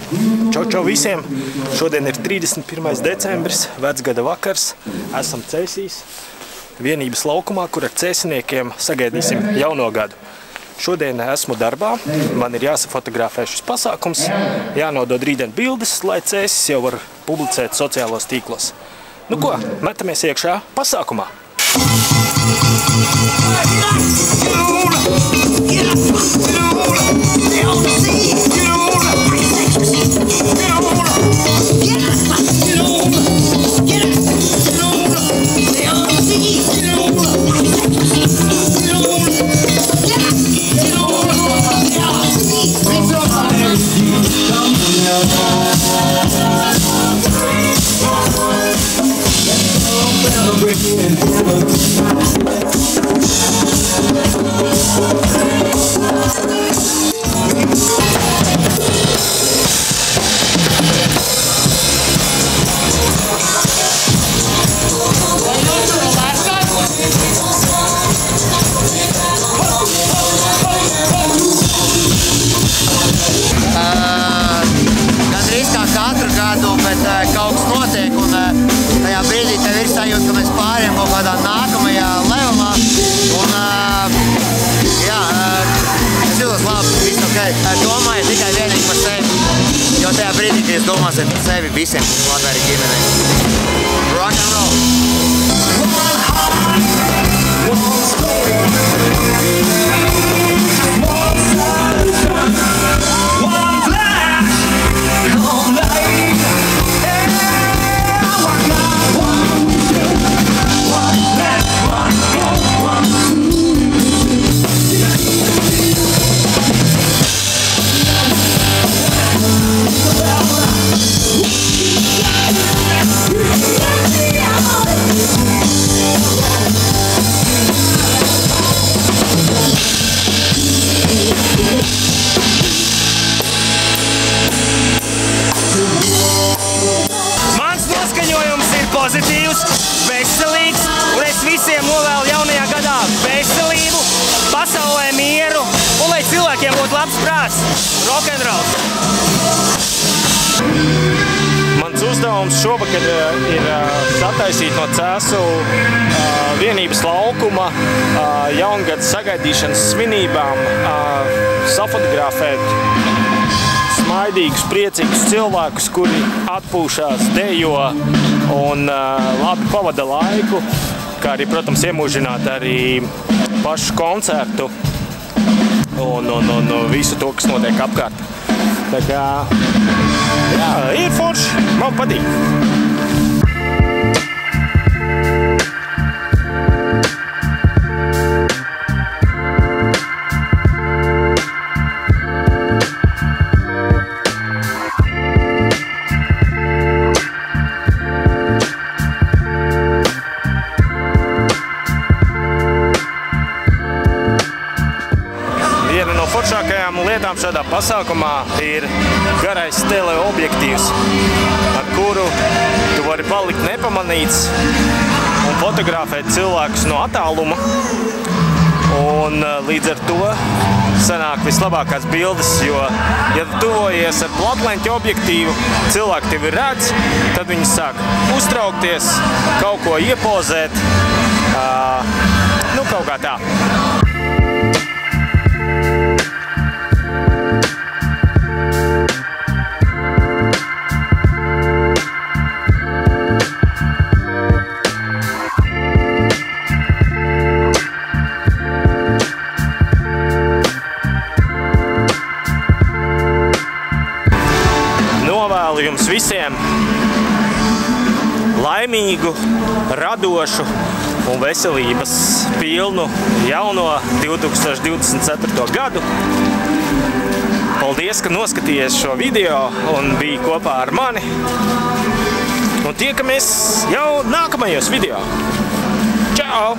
Čau visiem! Šodien ir 31. decembris, vecgada vakars. Esam Cēsīs, vienības laukumā, kur ar cēsiniekiem sagaidīsim jauno gadu. Šodien esmu darbā, man ir jāsafotografē šis pasākums, jānodod rītdien bildes, lai Cēsis jau var publicēt sociālos tīklos. Nu ko, metamies iekšā pasākumā! Gandrīz kā katru gadu, bet kaut kas notiek un tajā brīdī tev ir sajūta, ka mēs pārējām kaut kādā nākamajā levelā un jā, es jūtos labi, viss ok. Domāju tikai vienīgi par sevi, jo tajā brīdī, kad jūs domāsiet par sevi, visiem būs labi arī ģimenei. Rock and roll! Pozitīvs, veselīgs, un es visiem novēlu jaunajā gadā veselību, pasaulē mieru, un lai cilvēkiem būtu labs prāts. Rock and roll! Mans uzdevums šovakar ir sataisīt no Cēsu vienības laukuma jaungada sagaidīšanas svinībām, safotografēt smaidīgus, priecīgus cilvēkus, kuri atpūšās, dejo un labi pavada laiku, kā arī, protams, iemūžināt arī pašu koncertu un visu to, kas notiek apkārt. Tā kā, jā, ir forši, man patīk. Viena no foršākajām lietām šādā pasākumā ir garais teleobjektīvs, ar kuru tu vari palikt nepamanīts un fotografēt cilvēkus no attāluma. Un līdz ar to sanāk vislabākās bildes, jo, ja tu tuvojies ar platleņķa objektīvu, cilvēki tevi redz, tad viņi sāk uztraukties, kaut ko iepozēt, nu kaut kā tā. Novēlu jums visiem laimīgu, radošu un veselības pilnu jauno 2024. gadu. Paldies, ka noskatījies šo video un bija kopā ar mani. Un tiekamies jau nākamajos video. Čau!